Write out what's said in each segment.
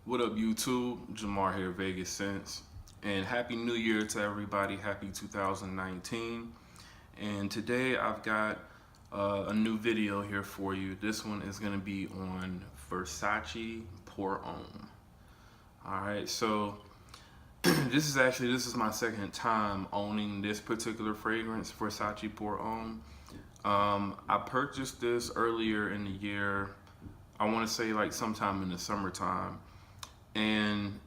What up, YouTube? Jamar here, Vegas Sense. And Happy New Year to everybody. Happy 2019. And today I've got a new video here for you. This one is going to be on Versace Pour Homme. Alright, so this is my second time owning this particular fragrance, Versace Pour Homme. I purchased this earlier in the year. I want to say like sometime in the summertime. And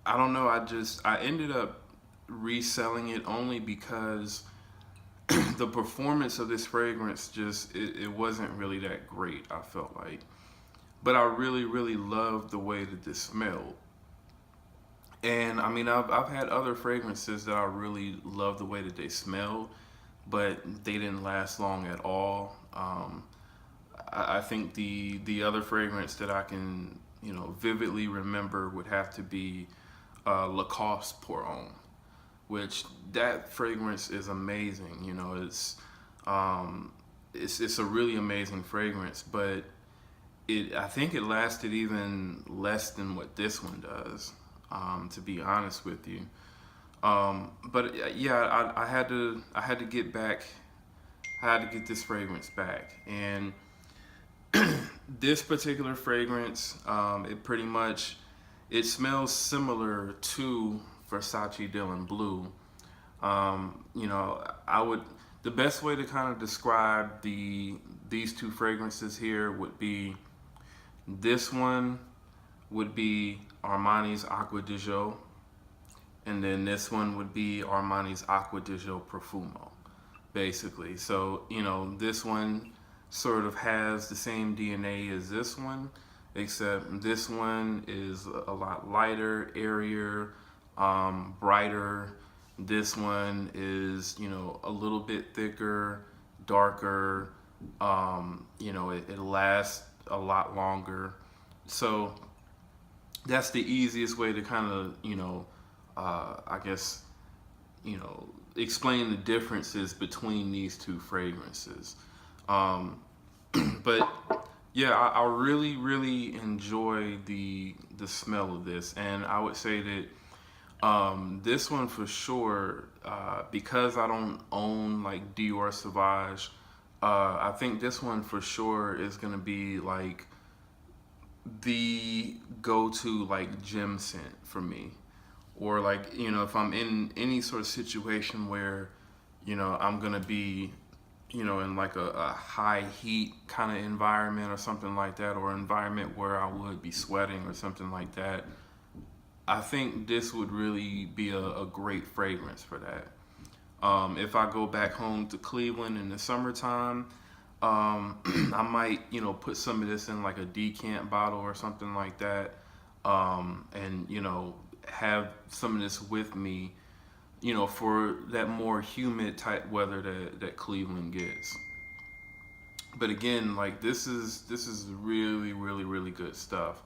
I don't know, I ended up reselling it only because the performance of this fragrance it wasn't really that great, I felt like. But I really loved the way that this smelled. And I mean, I've had other fragrances that I really love the way that they smelled, but they didn't last long at all. I think the other fragrance that I can vividly remember would have to be Lacoste Pour Homme, which that fragrance is amazing. It's a really amazing fragrance, but I think it lasted even less than what this one does, to be honest with you. But yeah, I had to get back. I had to get this fragrance back, and this particular fragrance, it smells similar to Versace Dylan Blue. The best way to kind of describe these two fragrances here would be, this one would be Armani's Acqua di Gio, and then this one would be Armani's Acqua di Gio Profumo, basically. So this one sort of has the same DNA as this one, except this one is a lot lighter, airier, brighter. This one is, a little bit thicker, darker. It lasts a lot longer. So that's the easiest way to kind of, I guess, explain the differences between these two fragrances. But yeah, I really enjoy the smell of this, and I would say that this one for sure, because I don't own like Dior Sauvage, I think this one for sure is gonna be like the go-to like gym scent for me, or like if I'm in any sort of situation where I'm gonna be in like a high heat kind of environment or something like that, or environment where I would be sweating or something like that, I think this would really be a great fragrance for that. If I go back home to Cleveland in the summertime, I might, put some of this in like a decant bottle or something like that, and, have some of this with me, for that more humid type weather that Cleveland gets. But again, like this is really good stuff.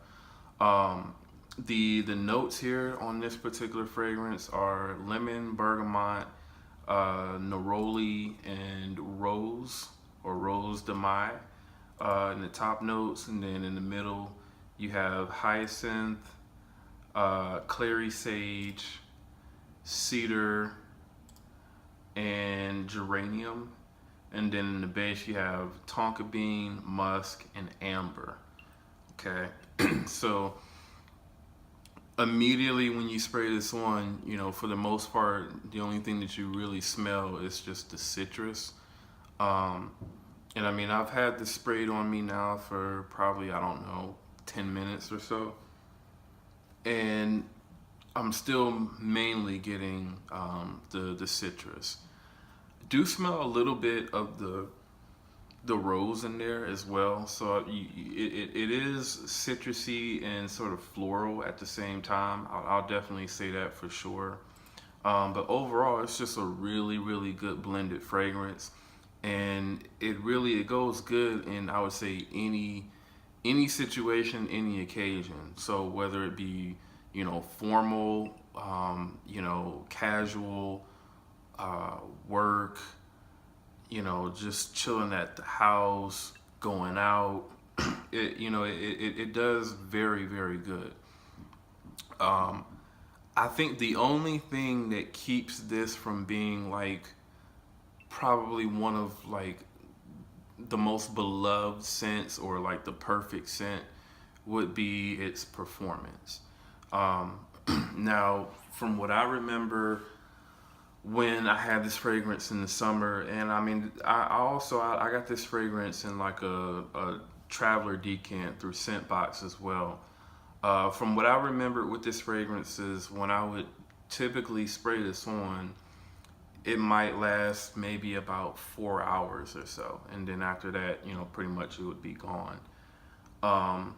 The notes here on this particular fragrance are lemon, bergamot, neroli, and rose, or rose de mai, in the top notes, and then in the middle you have hyacinth, clary sage, cedar, and geranium, and then in the base you have tonka bean, musk, and amber. Okay, so immediately when you spray this on, for the most part, the only thing that you really smell is just the citrus. And I mean, I've had this sprayed on me now for probably, I don't know, 10 minutes or so, and I'm still mainly getting the citrus. Do smell a little bit of the rose in there as well. So it is citrusy and sort of floral at the same time. I'll definitely say that for sure. But overall, it's just a really good blended fragrance, and it goes good in, I would say, any situation, any occasion. So whether it be formal, casual, work, just chilling at the house, going out, it does very good. Um, I think the only thing that keeps this from being like probably one of like the most beloved scents or like the perfect scent would be its performance. Um, Now, from what I remember when I had this fragrance in the summer, and I mean, I got this fragrance in like a traveler decant through Scentbox as well. From what I remember with this fragrance is when I would typically spray this on, it might last maybe about 4 hours or so, and then after that, pretty much it would be gone. Um,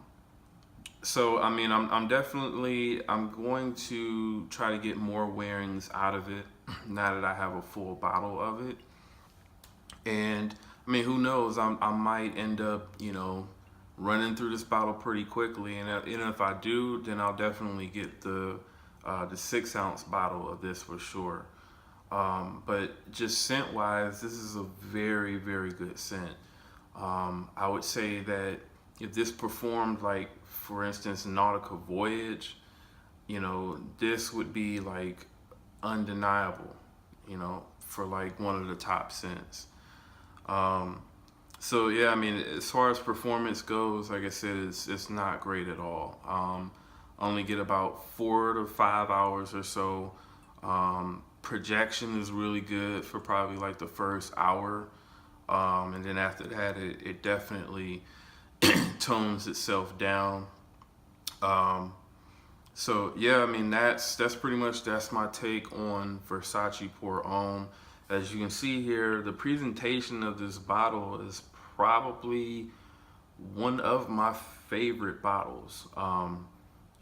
so I mean, I'm going to try to get more wearings out of it now that I have a full bottle of it. And I mean, who knows? I might end up, running through this bottle pretty quickly. And if I do, then I'll definitely get the 6 ounce bottle of this for sure. But just scent wise, this is a very, very good scent. I would say that if this performed like, for instance, Nautica Voyage, this would be like undeniable, for like one of the top scents. Um, so yeah, I mean, as far as performance goes, like I said, it's not great at all. Only get about 4 to 5 hours or so. Projection is really good for probably like the first hour, and then after that, it definitely tones itself down. Um, so yeah, I mean that's pretty much that's my take on Versace Pour Homme. As you can see here, the presentation of this bottle is probably one of my favorite bottles.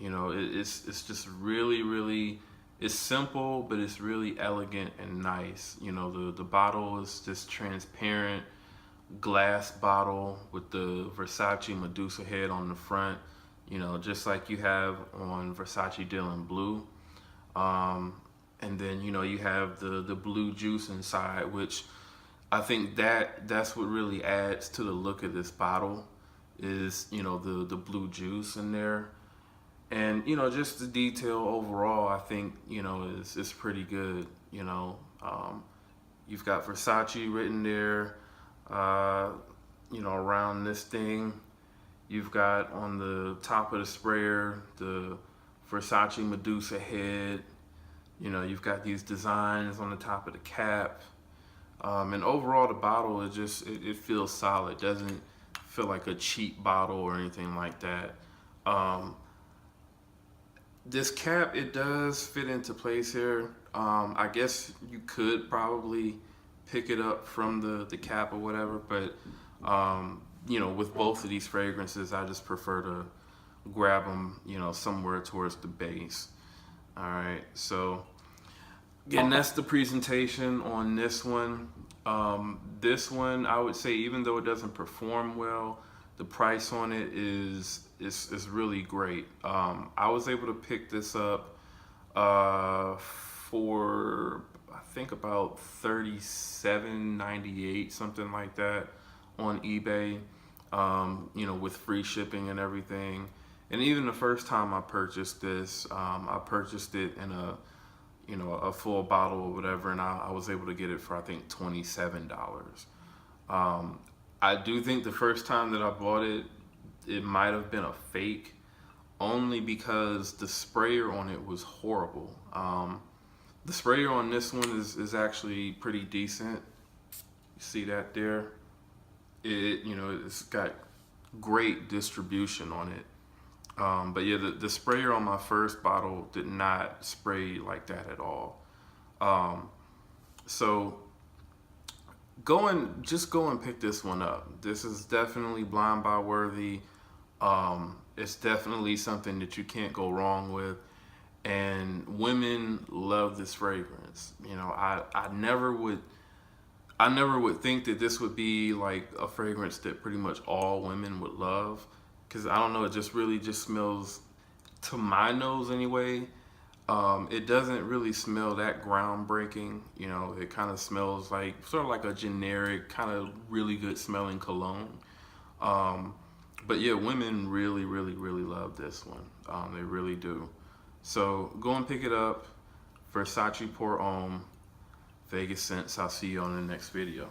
It's just really, really, it's simple, but it's really elegant and nice. The bottle is this transparent glass bottle with the Versace Medusa head on the front, just like you have on Versace Dylan Blue. And then you have the blue juice inside, which I think that's what really adds to the look of this bottle is the blue juice in there. And just the detail overall, I think is pretty good. You've got Versace written there, uh, around this thing. You've got on the top of the sprayer the Versace Medusa head. You've got these designs on the top of the cap. And overall, the bottle it feels solid. It doesn't feel like a cheap bottle or anything like that. Um, this cap, it does fit into place here. I guess you could probably pick it up from the cap or whatever, but with both of these fragrances, I just prefer to grab them, somewhere towards the base. All right, so again, that's the presentation on this one. This one, I would say, even though it doesn't perform well, the price on it is really great. I was able to pick this up for I think about $37.98, something like that, on eBay. With free shipping and everything. And even the first time I purchased this, I purchased it in a full bottle or whatever, and I was able to get it for I think $27. I do think the first time that I bought it, it might have been a fake, only because the sprayer on it was horrible. The sprayer on this one is actually pretty decent. You see that there? It's got great distribution on it. But yeah, the sprayer on my first bottle did not spray like that at all. So just go and pick this one up. This is definitely blind buy worthy. It's definitely something that you can't go wrong with. And women love this fragrance. I never would think that this would be like a fragrance that pretty much all women would love, because I don't know, it just really just smells, to my nose anyway. It doesn't really smell that groundbreaking. It kind of smells like sort of like a generic kind of really good smelling cologne. But yeah, women really, really, really love this one. They really do. So go and pick it up. Versace Pour Homme, Vegas Scents. I'll see you on the next video.